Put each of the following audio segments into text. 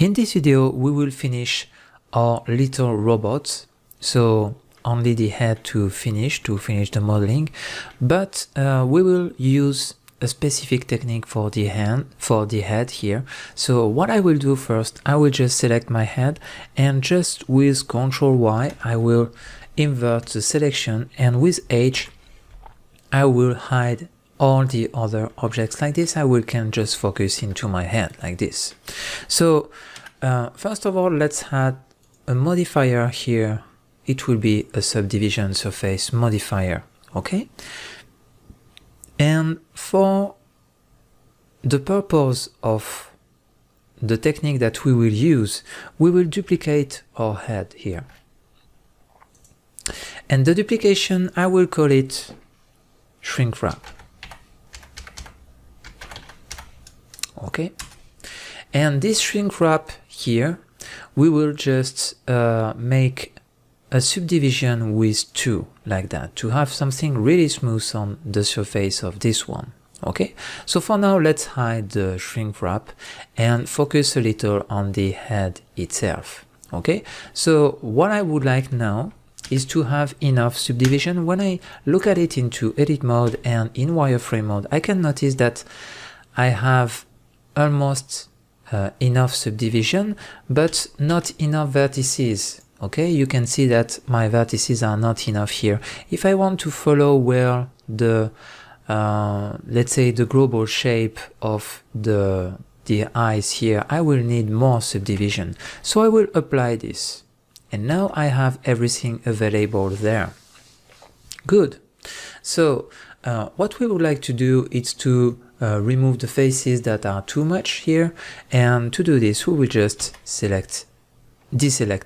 In this video, we will finish our little robot. So only the head to finish the modeling, but we will use a specific technique for the head here. So what I will do first, I will just select my head, and just with Ctrl Y, I will invert the selection, and with H, I will hide all the other objects like this. Can just focus into my head like this. So first of all, let's add a modifier here. It will be a subdivision surface modifier, okay? And for the purpose of the technique that we will use, we will duplicate our head here. And the duplication, I will call it shrink wrap. Okay, and this shrink wrap here, we will just make a subdivision with 2 like that, to have something really smooth on the surface of this one. Okay, so for now let's hide the shrink wrap and focus a little on the head itself. Okay, so what I would like now is to have enough subdivision. When I look at it into edit mode and in wireframe mode, I can notice that I have almost enough subdivision, but not enough vertices. Okay, you can see that my vertices are not enough here. If I want to follow where the let's say the global shape of the eyes here, I will need more subdivision. So I will apply this, and now I have everything available there. Good. So what we would like to do is to remove the faces that are too much here, and to do this we will just deselect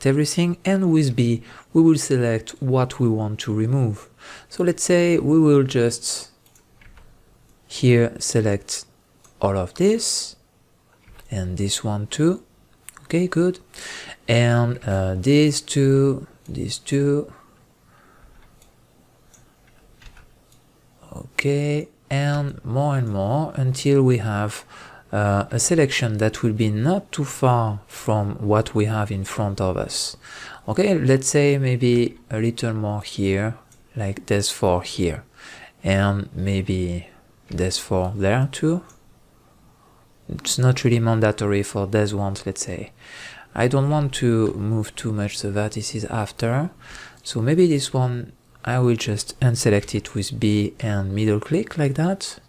everything, and with B we will select what we want to remove. So let's say we will just here select all of this, and this one too. Okay, good. And these two, okay, and more until we have a selection that will be not too far from what we have in front of us. Okay, let's say maybe a little more here, like there's 4 here, and maybe there's 4 there too. It's not really mandatory for these ones, let's say. I don't want to move too much the vertices after, so maybe this one I will just unselect it with B and middle click like that.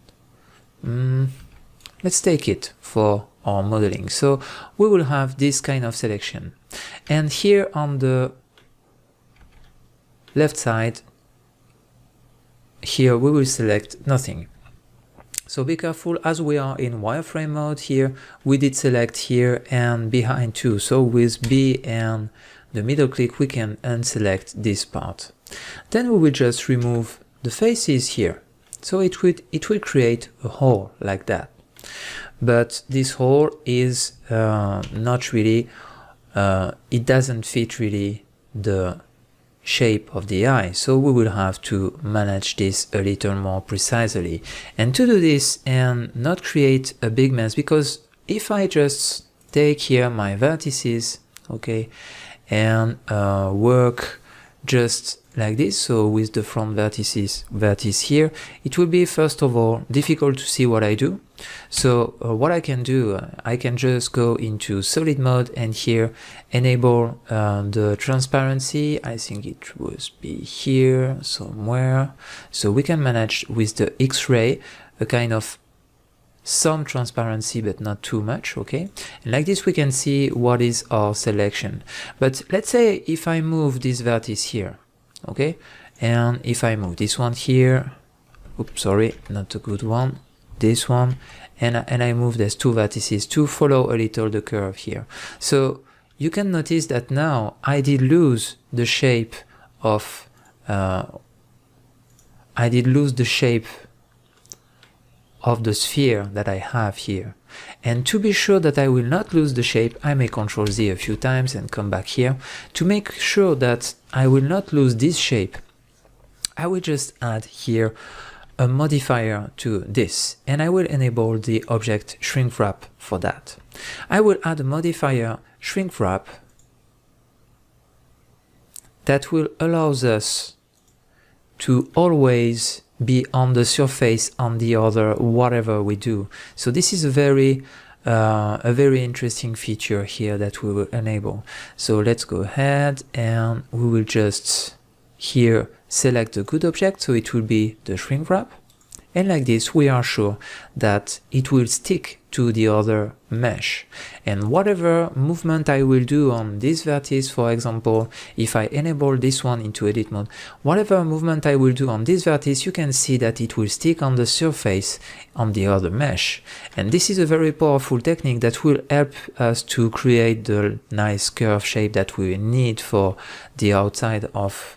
Let's take it for our modeling. So we will have this kind of selection, and here on the left side here we will select nothing. So be careful, as we are in wireframe mode here, we did select here and behind too. So with B and the middle click we can unselect this part. Then we will just remove the faces here. So it will create a hole like that. But this hole is not really, it doesn't fit really the shape of the eye, so we will have to manage this a little more precisely. And to do this and not create a big mess, because if I just take here my vertices, okay, and work just like this, so with the front vertice here, it will be first of all difficult to see what I do. So what I can do, I can just go into solid mode and here enable the transparency. I think it would be here somewhere. So we can manage with the X-ray a kind of some transparency, but not too much. Okay, and like this we can see what is our selection. But let's say if I move this vertex here, okay, and if I move this one here, oops, sorry, not a good one, this one, and I move these 2 vertices to follow a little the curve here. So you can notice that now I did lose the shape of the sphere that I have here. And to be sure that I will not lose the shape, I may Ctrl Z a few times and come back here. To make sure that I will not lose this shape, I will just add here a modifier to this, and I will enable the object shrink wrap for that. I will add a modifier shrink wrap that will allow us to always be on the surface on the other whatever we do. So this is a very interesting feature here that we will enable. So let's go ahead and we will just here select the good object, so it will be the shrink wrap, and like this we are sure that it will stick to the other mesh. And whatever movement I will do on this vertex, for example, if I enable this one into edit mode, whatever movement I will do on this vertex, you can see that it will stick on the surface on the other mesh. And this is a very powerful technique that will help us to create the nice curve shape that we need for the outside of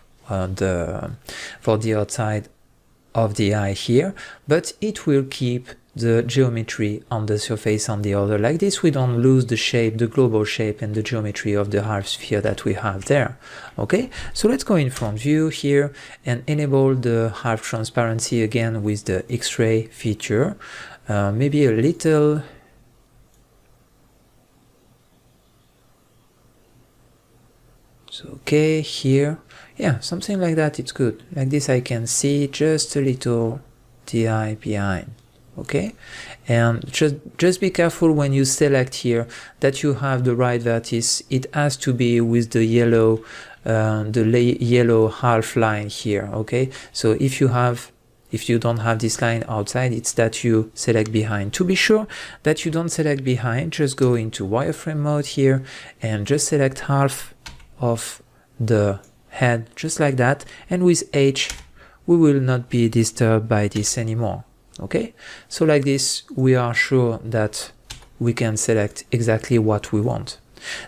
the eye here, but it will keep the geometry on the surface on the other. Like this we don't lose the shape, the global shape and the geometry of the half sphere that we have there. Okay, so let's go in front view here and enable the half transparency again with the X-ray feature. Maybe a little so okay here, yeah, something like that, it's good. Like this I can see just a little the eye behind. Okay, and just be careful when you select here that you have the right vertex. It has to be with the yellow yellow half line here. Okay, so if you don't have this line outside, it's that you select behind. To be sure that you don't select behind, just go into wireframe mode here and just select half of the head just like that, and with H we will not be disturbed by this anymore. Okay, so like this we are sure that we can select exactly what we want.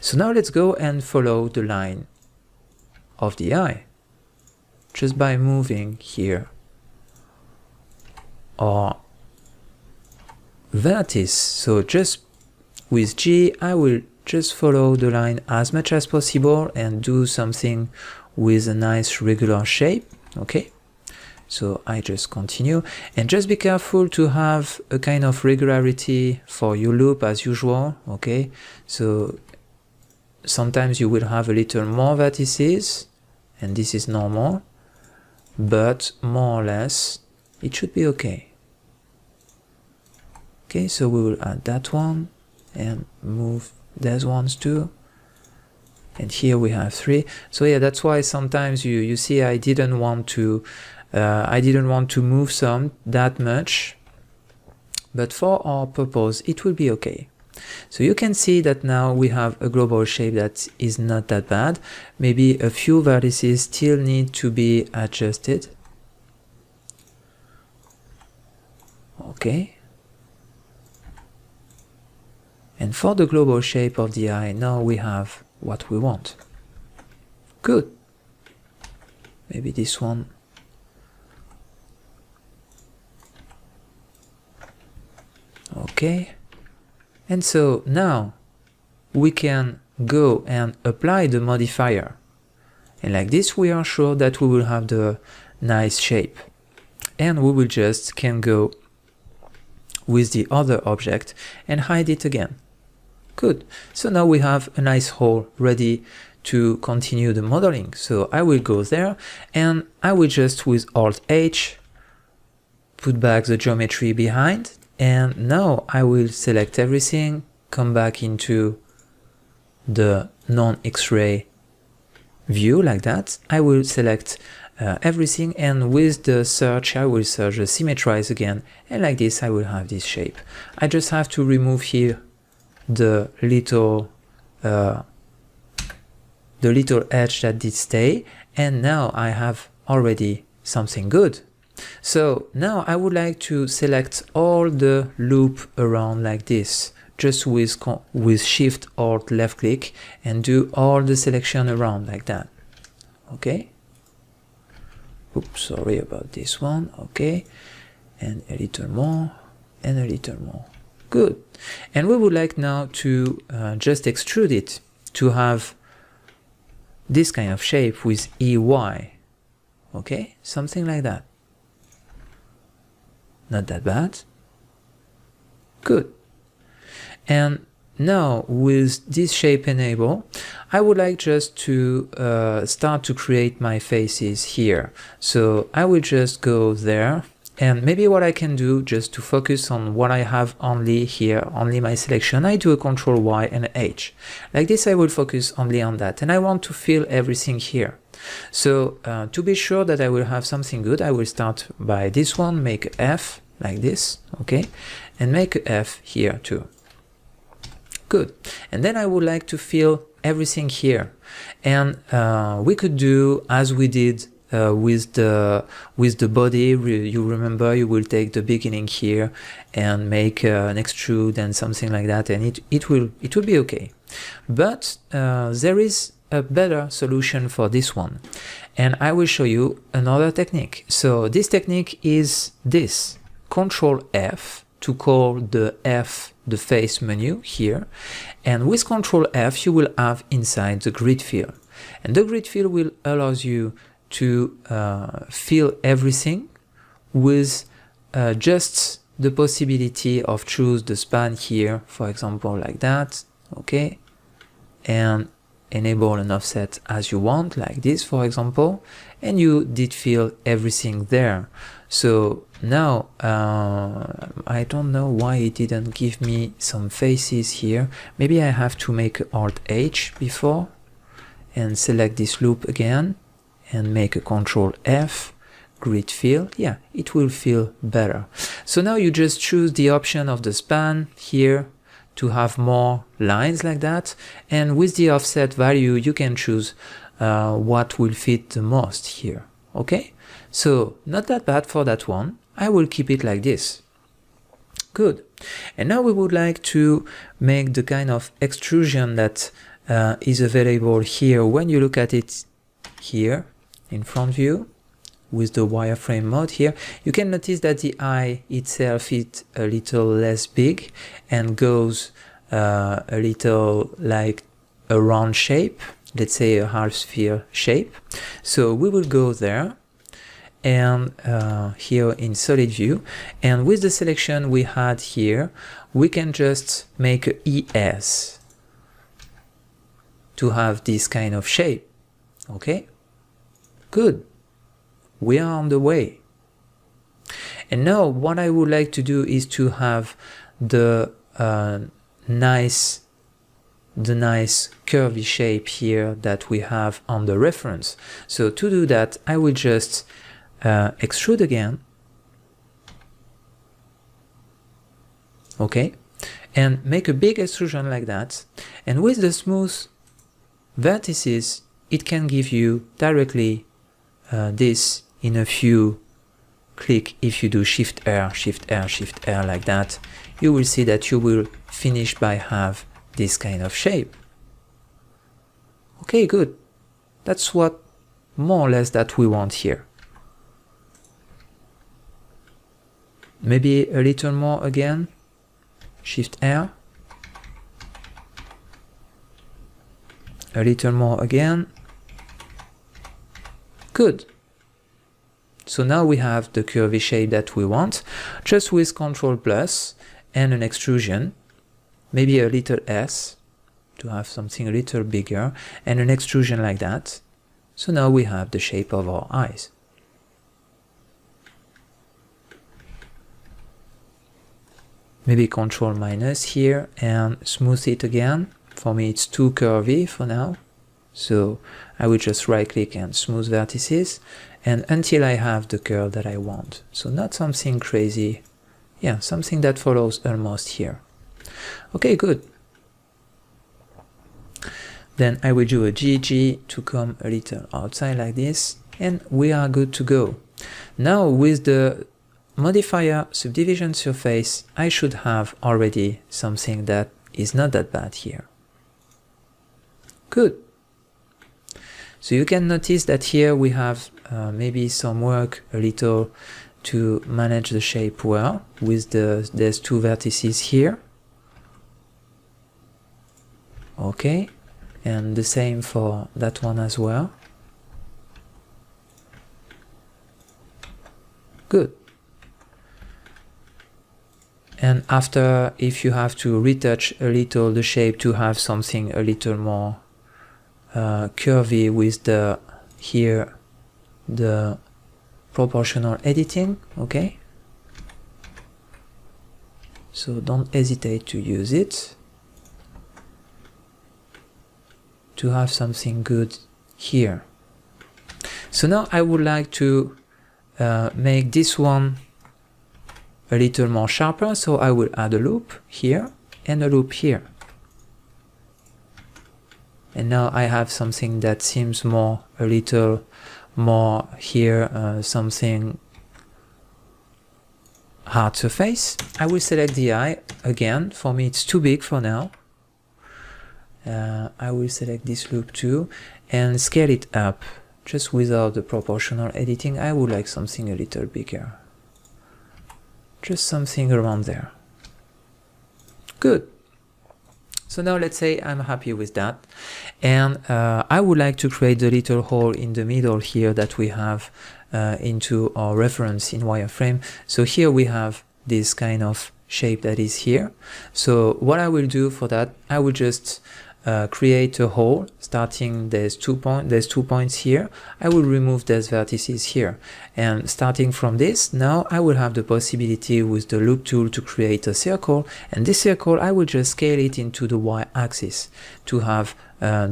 So now let's go and follow the line of the eye just by moving here our vertex. So just with G I will just follow the line as much as possible and do something with a nice regular shape. Okay, so I just continue, and just be careful to have a kind of regularity for your loop as usual. Okay, so sometimes you will have a little more vertices, and this is normal, but more or less it should be okay. Okay, so we will add that one and move those ones too, and here we have 3. So yeah, that's why sometimes you see I didn't want to move some that much, but for our purpose it will be okay. So you can see that now we have a global shape that is not that bad. Maybe a few vertices still need to be adjusted. Okay, and for the global shape of the eye, now we have what we want. Good. Maybe this one. Okay, and so now we can go and apply the modifier, and like this we are sure that we will have the nice shape, and we will just can go with the other object and hide it again. Good, so now we have a nice hole ready to continue the modeling. So I will go there and I will just with Alt H put back the geometry behind. And now I will select everything, come back into the non-X-ray view like that. I will select everything, and with the search I will search the symmetrize again, and like this I will have this shape. I just have to remove here the little edge that did stay, and now I have already something good. So now I would like to select all the loop around like this, just with Shift Alt left click and do all the selection around like that. Okay. Oops, sorry about this one. Okay, and a little more and a little more. Good. And we would like now to just extrude it to have this kind of shape with EY. Okay, something like that. not that bad. Good. And now with this shape enable, I would like just to start to create my faces here. So I will just go there, and maybe what I can do just to focus on what I have only here, only my selection, I do a Control Y and H. Like this I will focus only on that, and I want to fill everything here. So to be sure that I will have something good, I will start by this one, make a F like this, okay, and make a F here too. Good. And then I would like to fill everything here, and we could do as we did with the body. You remember, you will take the beginning here and make an extrude and something like that, and it will be okay. But there is a better solution for this one, and I will show you another technique. So this technique is this: Control F to call the face menu here, and with Control F you will have inside the grid fill, and the grid fill will allow you to fill everything with just the possibility of choose the span here, for example, like that, okay, and enable an offset as you want, like this, for example, and you did fill everything there. So now I don't know why it didn't give me some faces here. Maybe I have to make Alt H before and select this loop again and make a Control F, grid fill. Yeah, it will feel better. So now you just choose the option of the span here to have more lines like that, and with the offset value you can choose what will fit the most here. Okay, so not that bad for that one. I will keep it like this. Good. And now we would like to make the kind of extrusion that is available here when you look at it here in front view with the wireframe mode here. You can notice that the eye itself is a little less big and goes a little like a round shape, let's say a half sphere shape. So we will go there and here in solid view, and with the selection we had here we can just make a ES to have this kind of shape. Okay, good, we are on the way. And now what I would like to do is to have the nice curvy shape here that we have on the reference. So to do that I will just extrude again, okay, and make a big extrusion like that, and with the smooth vertices it can give you directly this in a few click. If you do Shift R, Shift R, Shift R like that, you will see that you will finish by have this kind of shape. Okay, good. That's what more or less that we want here. Maybe a little more again. Shift R. A little more again. Good. So now we have the curvy shape that we want, just with Control plus and an extrusion, maybe a little S to have something a little bigger, and an extrusion like that. So now we have the shape of our eyes. Maybe Control minus here and smooth it again. For me it's too curvy for now, so I will just right click and smooth vertices, and until I have the curve that I want. So not something crazy, yeah, something that follows almost here. Okay, good. Then I will do a GG to come a little outside like this, and we are good to go. Now with the modifier subdivision surface I should have already something that is not that bad here. Good. So you can notice that here we have maybe some work a little to manage the shape well with there's two vertices here. Okay, and the same for that one as well. Good. And after, if you have to retouch a little the shape to have something a little more curvy with the here the proportional editing, okay? So don't hesitate to use it to have something good here. So now I would like to make this one a little more sharper, so I will add a loop here and a loop here. And now I have something that seems more, a little more here, something hard surface. I will select the eye again. For me it's too big for now. I will select this loop too and scale it up just without the proportional editing. I would like something a little bigger. Just something around there. Good. So now let's say I'm happy with that. And I would like to create the little hole in the middle here that we have into our reference in wireframe. So here we have this kind of shape that is here. So what I will do for that, I will just create a hole starting, there's two points here. I will remove these vertices here, and starting from this, now I will have the possibility with the loop tool to create a circle, and this circle I will just scale it into the y-axis to have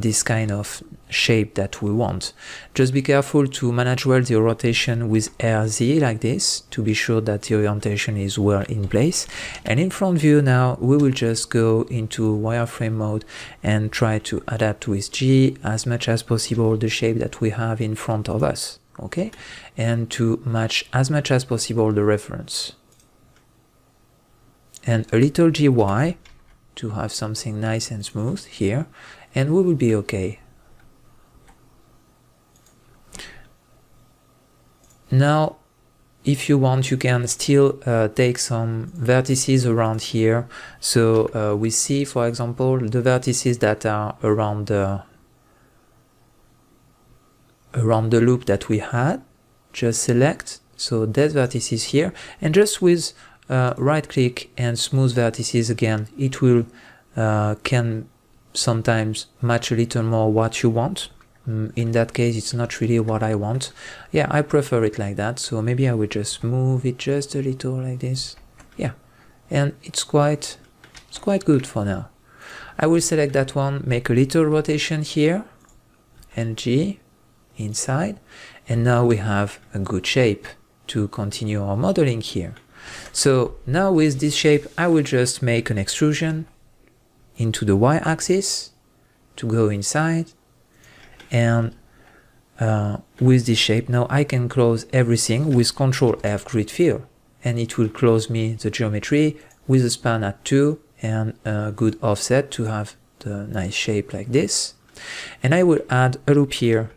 this kind of shape that we want. Just be careful to manage well the rotation with RZ like this to be sure that the orientation is well in place. And in front view now we will just go into wireframe mode and try to adapt with G as much as possible the shape that we have in front of us, okay, and to match as much as possible the reference, and a little GY to have something nice and smooth here, and we will be okay. Now if you want, you can still take some vertices around here. So we see, for example, the vertices that are around the loop that we had. Just select, so these vertices here, and just with right click and smooth vertices again, it will can sometimes match a little more what you want. In that case it's not really what I want. Yeah, I prefer it like that, so maybe I will just move it just a little like this. Yeah, and it's quite good for now. I will select that one, make a little rotation here, and G inside, and now we have a good shape to continue our modeling here. So now with this shape I will just make an extrusion into the y-axis to go inside, and with this shape now I can close everything with Ctrl F grid fill, and it will close me the geometry with a span at 2 and a good offset to have the nice shape like this. And I will add a loop here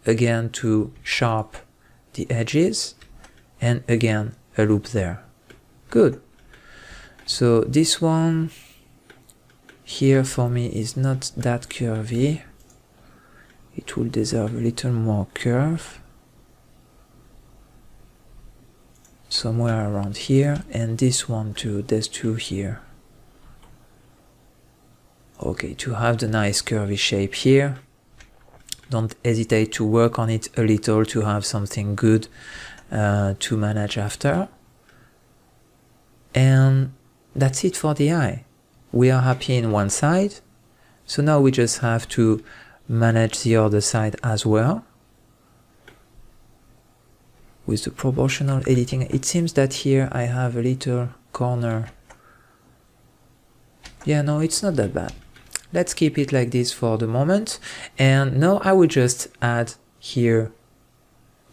again to sharp the edges, and again a loop there. Good. So this one here for me is not that curvy. It will deserve a little more curve, somewhere around here, and this one too, there's two here. Okay, to have the nice curvy shape here, don't hesitate to work on it a little to have something good to manage after. And that's it for the eye. We are happy in one side, so now we just have to manage the other side as well with the proportional editing. It seems that here I have a little corner. Yeah, no, it's not that bad. Let's keep it like this for the moment, and now I will just add here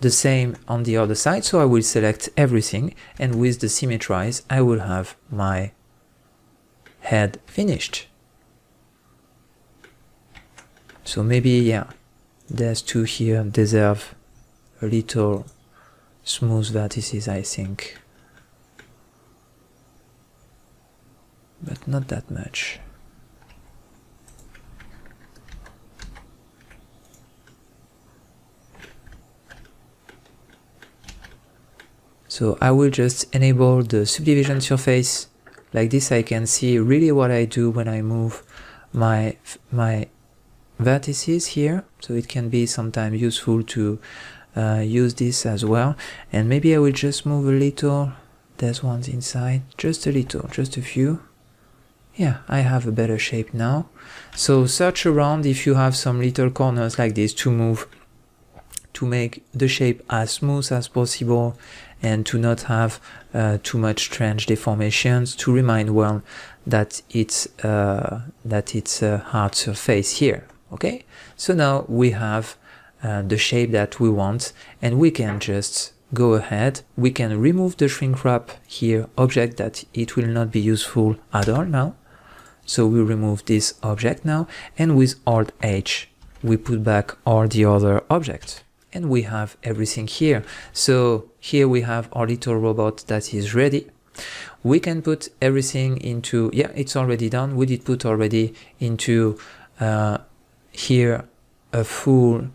the same on the other side. So I will select everything, and with the symmetrize I will have my head finished. So maybe, yeah, there's two here deserve a little smooth vertices, I think, but not that much. So I will just enable the subdivision surface. Like this I can see really what I do when I move my vertices here. So it can be sometimes useful to use this as well. And maybe I will just move a little. There's ones inside, just a little, just a few. Yeah, I have a better shape now. So search around if you have some little corners like this to move, to make the shape as smooth as possible and to not have too much strange deformations, to remind well that it's a hard surface here. Okay, so now we have the shape that we want, and we can just go ahead. We can remove the shrink wrap here object that it will not be useful at all now. So we remove this object now, and with Alt H we put back all the other objects, and we have everything here. So here we have our little robot that is ready. We can put everything into, yeah, it's already done. We did put already into here a full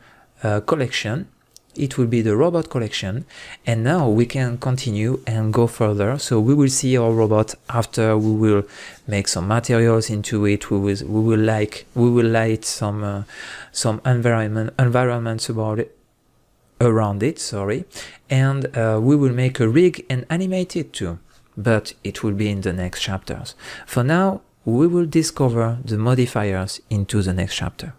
collection. It will be the robot collection, and now we can continue and go further. So we will see our robot after we will make some materials into it. We will light some environments about it, around it, sorry, and we will make a rig and animate it too, but it will be in the next chapters. For now, we will discover the modifiers into the next chapter.